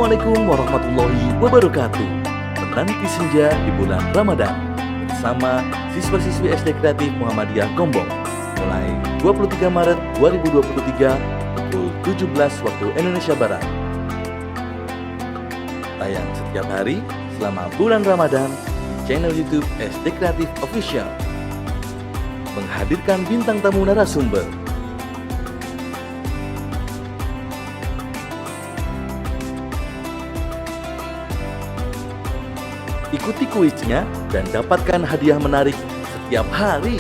Assalamualaikum warahmatullahi wabarakatuh. Menanti senja di bulan Ramadan bersama siswa-siswi SD Kreatif Muhammadiyah Gombong mulai 23 Maret 2023 pukul 17 waktu Indonesia Barat. Tayang setiap hari selama bulan Ramadan di channel YouTube SD Kreatif Official. Menghadirkan bintang tamu narasumber. Ikuti kuisnya dan dapatkan hadiah menarik setiap hari.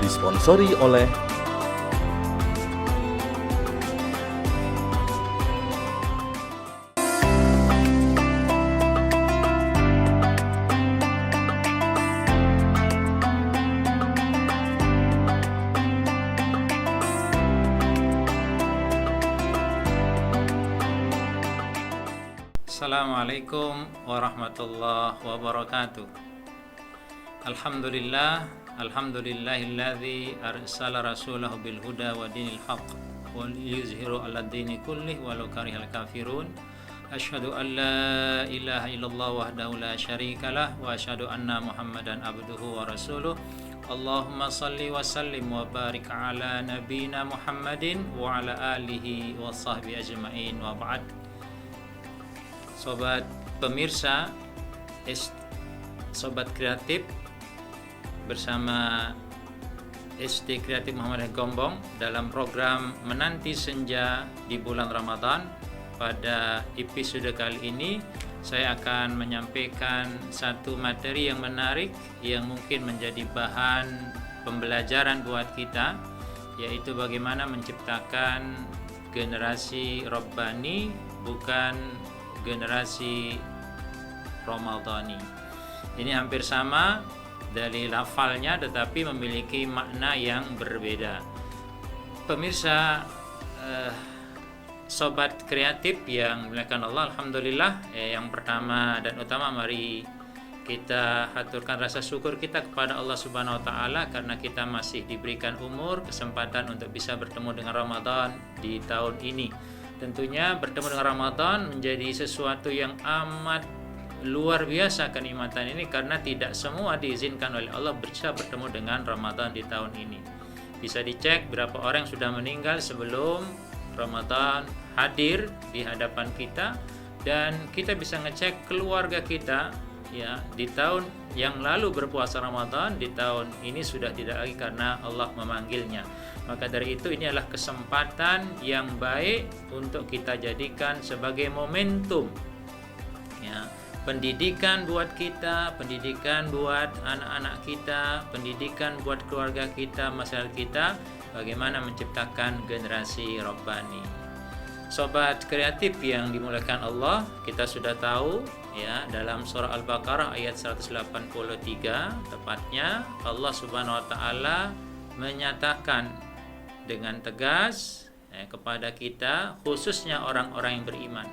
Disponsori oleh Assalamualaikum warahmatullahi wabarakatuh. Alhamdulillahilladzi arsala rasulahu bil huda wa dinil haqq wa liyuzhiru 'ala dini kullih walau karihal kafirun. Asyhadu an la ilaha illallah wahdahu la syarikalah wa asyhadu anna Muhammadan abduhu wa rasuluh. Allahumma salli wa sallim wa barik ala nabiyyina Muhammadin wa ala alihi wa sahbihi ajmain wa ba'd. Sobat pemirsa, Sobat Kreatif bersama SD Kreatif Muhammadiyah Gombong dalam program Menanti Senja di bulan Ramadan. Pada episode kali ini saya akan menyampaikan satu materi yang menarik yang mungkin menjadi bahan pembelajaran buat kita, yaitu bagaimana menciptakan generasi Rabbani bukan generasi Ramadhani. Ini hampir sama dari lafalnya tetapi memiliki makna yang berbeda. Pemirsa, Sobat Kreatif yang dimuliakan Allah, alhamdulillah, yang pertama dan utama mari kita haturkan rasa syukur kita kepada Allah Subhanahu wa taala karena kita masih diberikan umur, kesempatan untuk bisa bertemu dengan Ramadan di tahun ini. Tentunya bertemu dengan Ramadan menjadi sesuatu yang amat luar biasa kenikmatan ini karena tidak semua diizinkan oleh Allah bisa bertemu dengan Ramadan di tahun ini. Bisa dicek berapa orang yang sudah meninggal sebelum Ramadan hadir di hadapan kita, dan kita bisa ngecek keluarga kita ya di tahun yang lalu berpuasa Ramadan, di tahun ini sudah tidak lagi karena Allah memanggilnya. Maka dari itu ini adalah kesempatan yang baik untuk kita jadikan sebagai momentum ya, pendidikan buat kita, pendidikan buat anak-anak kita, pendidikan buat keluarga kita, masyarakat kita, bagaimana menciptakan generasi Rabbani. Sobat Kreatif yang dimuliakan Allah, kita sudah tahu ya dalam surah Al-Baqarah ayat 183 tepatnya Allah Subhanahu wa taala menyatakan dengan tegas kepada kita, khususnya orang-orang yang beriman.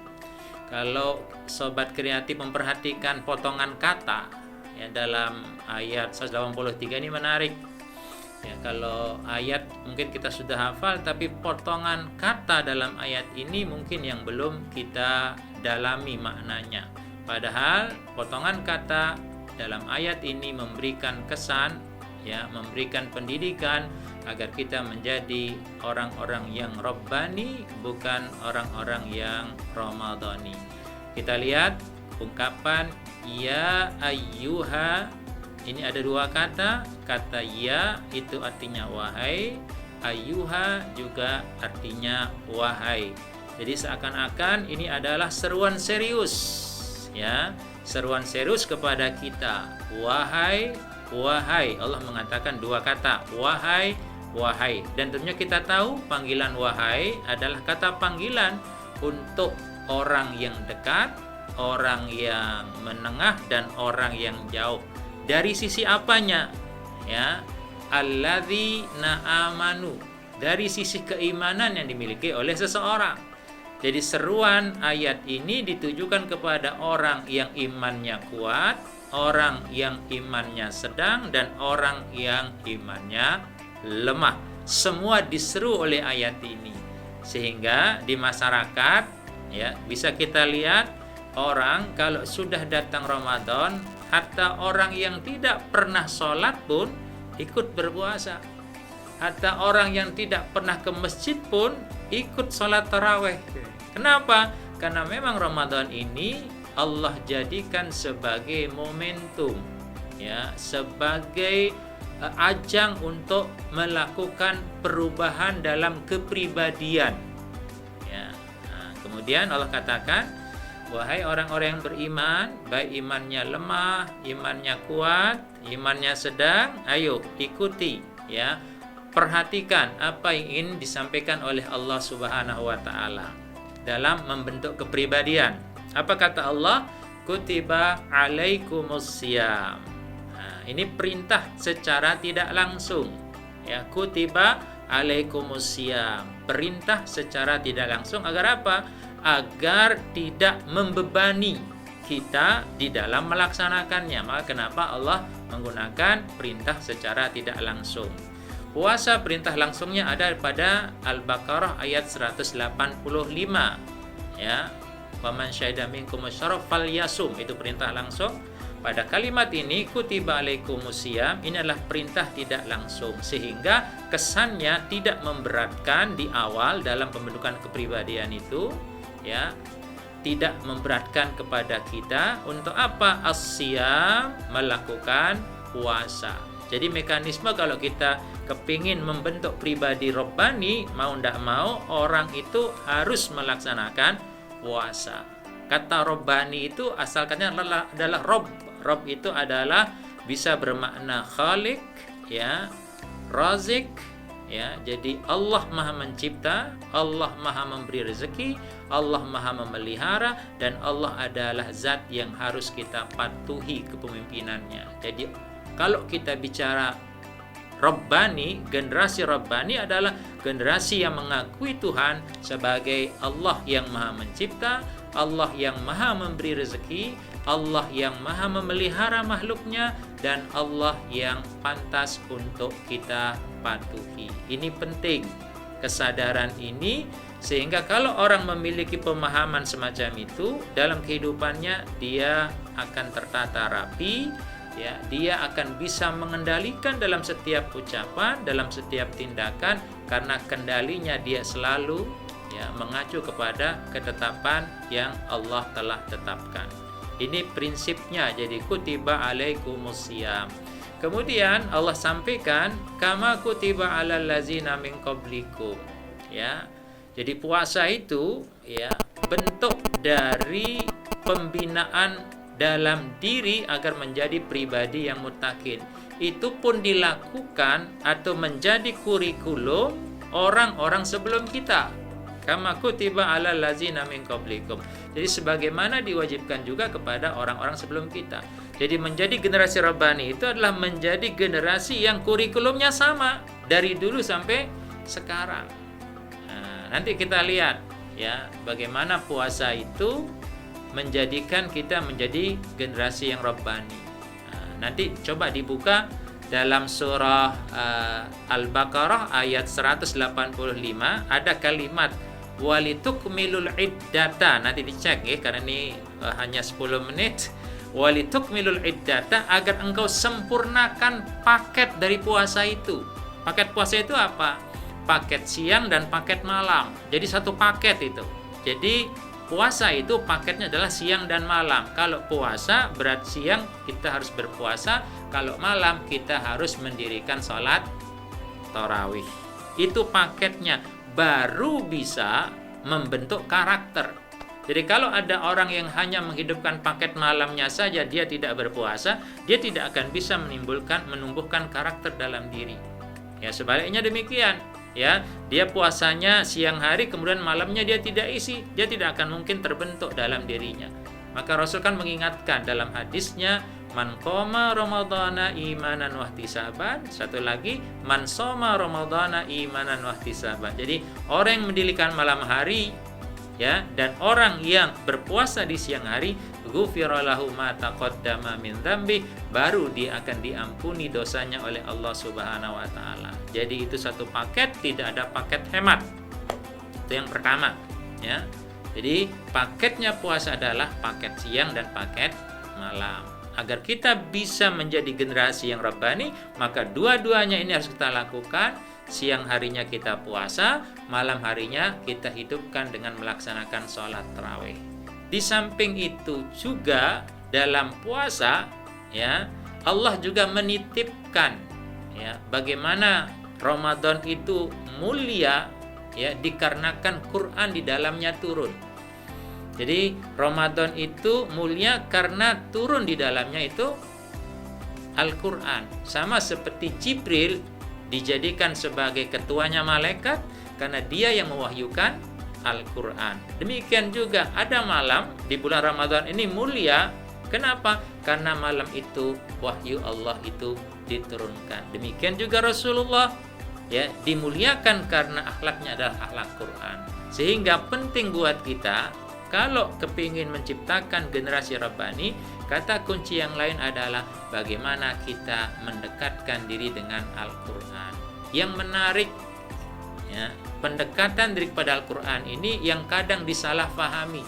Kalau Sobat Kreatif memperhatikan potongan kata ya dalam ayat 183 ini menarik. Ya, kalau ayat mungkin kita sudah hafal, tapi potongan kata dalam ayat ini mungkin yang belum kita dalami maknanya. Padahal potongan kata dalam ayat ini memberikan kesan, ya, memberikan pendidikan agar kita menjadi orang-orang yang Rabbani, bukan orang-orang yang Ramadhani. Kita lihat ungkapan ya ayyuha. Ini ada dua kata. Kata ya itu artinya wahai, ayyuha juga artinya wahai. Jadi seakan-akan ini adalah seruan serius, ya, seruan serius kepada kita. Wahai, wahai. Allah mengatakan dua kata, wahai, wahai. Dan tentunya kita tahu panggilan wahai adalah kata panggilan untuk orang yang dekat, orang yang menengah, dan orang yang jauh. Dari sisi apanya? Ya, alladzina amanu. Dari sisi keimanan yang dimiliki oleh seseorang. Jadi seruan ayat ini ditujukan kepada orang yang imannya kuat, orang yang imannya sedang, dan orang yang imannya lemah. semua diseru oleh ayat ini. Sehingga di masyarakat ya bisa kita lihat orang kalau sudah datang Ramadan, hatta orang yang tidak pernah sholat pun ikut berpuasa. Hatta orang yang tidak pernah ke masjid pun ikut sholat taraweh. Kenapa? Karena memang Ramadan ini Allah jadikan sebagai momentum, ya, sebagai ajang untuk melakukan perubahan dalam kepribadian. Ya. Nah, kemudian Allah katakan, wahai orang-orang yang beriman, baik imannya lemah, imannya kuat, imannya sedang, ayo ikuti, ya, perhatikan apa yang ingin disampaikan oleh Allah Subhanahu wa taala dalam membentuk kepribadian. Apa kata Allah? Kutiba alaikumusiyam. Nah, ini perintah secara tidak langsung. Ya, kutiba alaikumusiyam. Perintah secara tidak langsung agar apa? Agar tidak membebani kita di dalam melaksanakannya. Maka kenapa Allah menggunakan perintah secara tidak langsung? Puasa perintah langsungnya ada pada Al-Baqarah ayat 185, ya. Faman syahida minkum asyara falyasum, itu perintah langsung. Pada kalimat ini kutiba alaikumusiyam, ini adalah perintah tidak langsung, sehingga kesannya tidak memberatkan di awal dalam pembentukan kepribadian itu, ya. Tidak memberatkan kepada kita untuk apa? As-siyam, melakukan puasa. Jadi mekanisme kalau kita kepingin membentuk pribadi Rabbani, mau tidak mau orang itu harus melaksanakan puasa. Kata Rabbani itu asal katanya adalah Rob. Rob itu adalah bisa bermakna Khalik, ya, Razik, ya. Jadi Allah Maha Mencipta, Allah Maha Memberi rezeki, Allah Maha Memelihara, dan Allah adalah zat yang harus kita patuhi kepemimpinannya. Jadi kalau kita bicara Rabbani, generasi Rabbani adalah generasi yang mengakui Tuhan sebagai Allah yang Maha Mencipta, Allah yang Maha Memberi rezeki, Allah yang Maha Memelihara makhluknya, dan Allah yang pantas untuk kita patuhi. Ini penting, kesadaran ini, sehingga kalau orang memiliki pemahaman semacam itu dalam kehidupannya, dia akan tertata rapi, ya, dia akan bisa mengendalikan dalam setiap ucapan, dalam setiap tindakan, karena kendalinya dia selalu, ya, mengacu kepada ketetapan yang Allah telah tetapkan. Ini prinsipnya. Jadi kutiba alaikumusiyam. Kemudian Allah sampaikan kama kutiba alal ladzina min qablikum, ya. Jadi puasa itu, ya, bentuk dari pembinaan dalam diri agar menjadi pribadi yang muttaqin. Itu pun dilakukan atau menjadi kurikulum orang-orang sebelum kita. Kama kutiba alal ladzina min qablikum. Jadi sebagaimana diwajibkan juga kepada orang-orang sebelum kita. Jadi menjadi generasi Rabbani itu adalah menjadi generasi yang kurikulumnya sama dari dulu sampai sekarang. Nah, nanti kita lihat, ya, bagaimana puasa itu menjadikan kita menjadi generasi yang Rabbani. Nah, nanti coba dibuka dalam surah Al-Baqarah ayat 185, ada kalimat walitukmilul iddata. Nanti dicek ya, karena ini hanya 10 menit. Walitukmilul iddata, agar engkau sempurnakan paket dari puasa itu. Paket puasa itu apa? Paket siang dan paket malam. Jadi satu paket itu. Jadi puasa itu paketnya adalah siang dan malam. Kalau puasa berat siang kita harus berpuasa, kalau malam kita harus mendirikan sholat tarawih. Itu paketnya, baru bisa membentuk karakter. Jadi kalau ada orang yang hanya menghidupkan paket malamnya saja, dia tidak berpuasa, dia tidak akan bisa menumbuhkan karakter dalam diri. Ya, sebaliknya demikian. Ya, dia puasanya siang hari, kemudian malamnya dia tidak isi, dia tidak akan mungkin terbentuk dalam dirinya. Maka Rasul kan mengingatkan dalam hadisnya, man qoma ramadhana imanan wahtisaban. Satu lagi, man shoma ramadhana imanan wahtisaban. Jadi orang yang mendirikan malam hari, ya, dan orang yang berpuasa di siang hari, ghufira lahu ma taqaddama min dzambi, baru dia akan diampuni dosanya oleh Allah Subhanahu wa taala. Jadi itu satu paket, tidak ada paket hemat. Itu yang pertama, ya. Jadi paketnya puasa adalah paket siang dan paket malam. Agar kita bisa menjadi generasi yang rabbani, maka dua-duanya ini harus kita lakukan. Siang harinya kita puasa, malam harinya kita hidupkan dengan melaksanakan sholat tarawih. Di samping itu juga dalam puasa, ya, Allah juga menitipkan, ya, bagaimana Ramadan itu mulia, ya, dikarenakan Quran di dalamnya turun. Jadi Ramadan itu mulia karena turun di dalamnya itu Al-Quran. Sama seperti Jibril dijadikan sebagai ketuanya malaikat karena dia yang mewahyukan Al-Quran. Demikian juga ada malam di bulan Ramadan ini mulia. Kenapa? Karena malam itu wahyu Allah itu diturunkan. Demikian juga Rasulullah, ya, dimuliakan karena akhlaknya adalah akhlak Quran. Sehingga penting buat kita kalau kepingin menciptakan generasi rabbani, kata kunci yang lain adalah bagaimana kita mendekatkan diri dengan Al-Quran. Yang menarik, ya, pendekatan daripada Al-Quran ini yang kadang disalahfahami.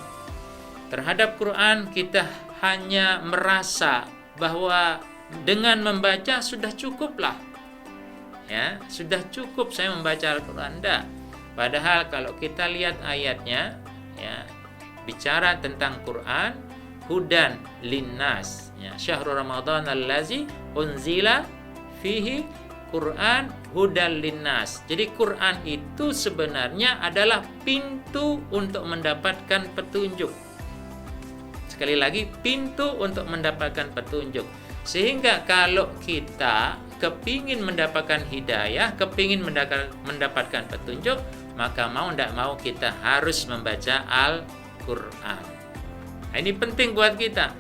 Terhadap Quran kita hanya merasa bahwa dengan membaca sudah cukuplah, ya, sudah cukup saya membaca Al-Quran. Tidak. Padahal kalau kita lihat ayatnya, ya, bicara tentang Quran, hudan linnas, ya, syahrul Ramadan allazi unzila fihi Quran hudan linnas. Jadi Quran itu sebenarnya adalah pintu untuk mendapatkan petunjuk. Sekali lagi, pintu untuk mendapatkan petunjuk. Sehingga kalau kita kepingin mendapatkan hidayah, kepingin mendapatkan petunjuk, maka mau tidak mau kita harus membaca Al-Quran. Nah, ini penting buat kita,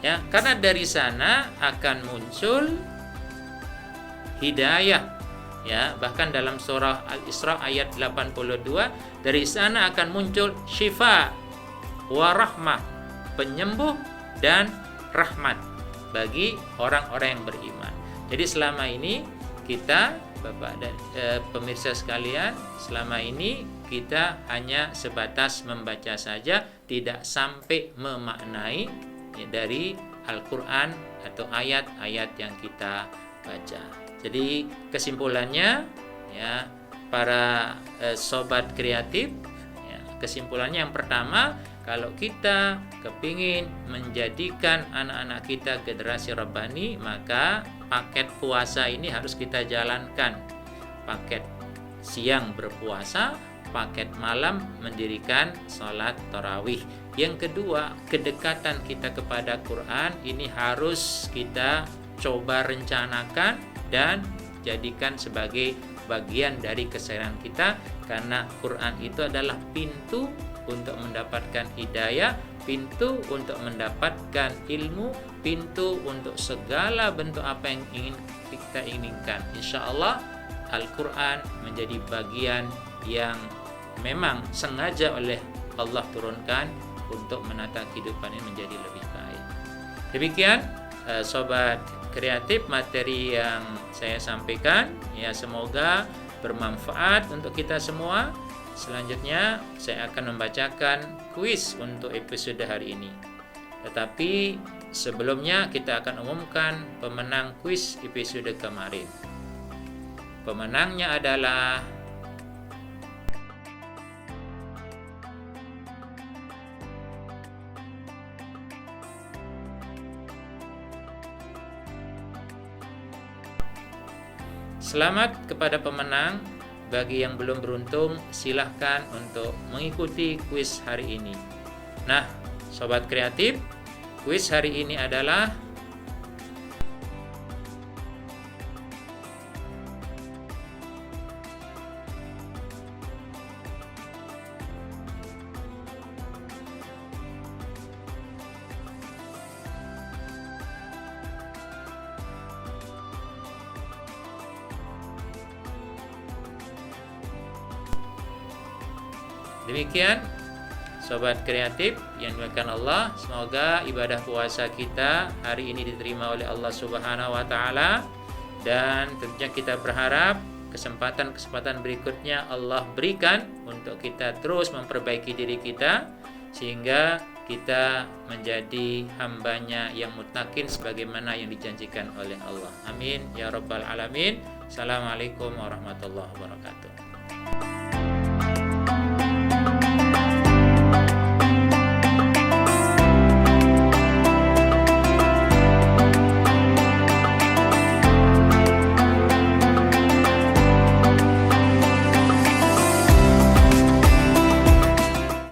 ya, karena dari sana akan muncul hidayah, ya. Bahkan dalam surah Al-Isra ayat 82, dari sana akan muncul syifa wa rahmah, penyembuh dan rahmat bagi orang-orang yang beriman. Jadi selama ini kita, Bapak dan pemirsa sekalian, selama ini kita hanya sebatas membaca saja, tidak sampai memaknai, ya, dari Al-Quran atau ayat-ayat yang kita baca. Jadi kesimpulannya, ya, para sobat kreatif, ya, kesimpulannya yang pertama, kalau kita kepingin menjadikan anak-anak kita generasi rabbani, maka paket puasa ini harus kita jalankan. Paket siang berpuasa, paket malam mendirikan sholat tarawih. Yang kedua, kedekatan kita kepada Quran ini harus kita coba rencanakan dan jadikan sebagai bagian dari keseharian kita, karena Quran itu adalah pintu untuk mendapatkan hidayah, pintu untuk mendapatkan ilmu, pintu untuk segala bentuk apa yang ingin kita inginkan. Insya Allah Al-Quran menjadi bagian yang memang sengaja oleh Allah turunkan untuk menata kehidupan ini menjadi lebih baik. Demikian sobat kreatif materi yang saya sampaikan, ya, semoga bermanfaat untuk kita semua. Selanjutnya saya akan membacakan kuis untuk episode hari ini. Tetapi sebelumnya kita akan umumkan pemenang kuis episode kemarin. Pemenangnya adalah selamat kepada pemenang. Bagi yang belum beruntung, silahkan untuk mengikuti kuis hari ini. Nah, sobat kreatif, kuis hari ini adalah demikian. Sobat Kreatif yang dimuliakan Allah, semoga ibadah puasa kita hari ini diterima oleh Allah Subhanahu wa taala, dan tentunya kita berharap kesempatan-kesempatan berikutnya Allah berikan untuk kita terus memperbaiki diri kita sehingga kita menjadi hambanya yang muttaqin sebagaimana yang dijanjikan oleh Allah. Amin ya rabbal alamin. Assalamualaikum warahmatullahi wabarakatuh.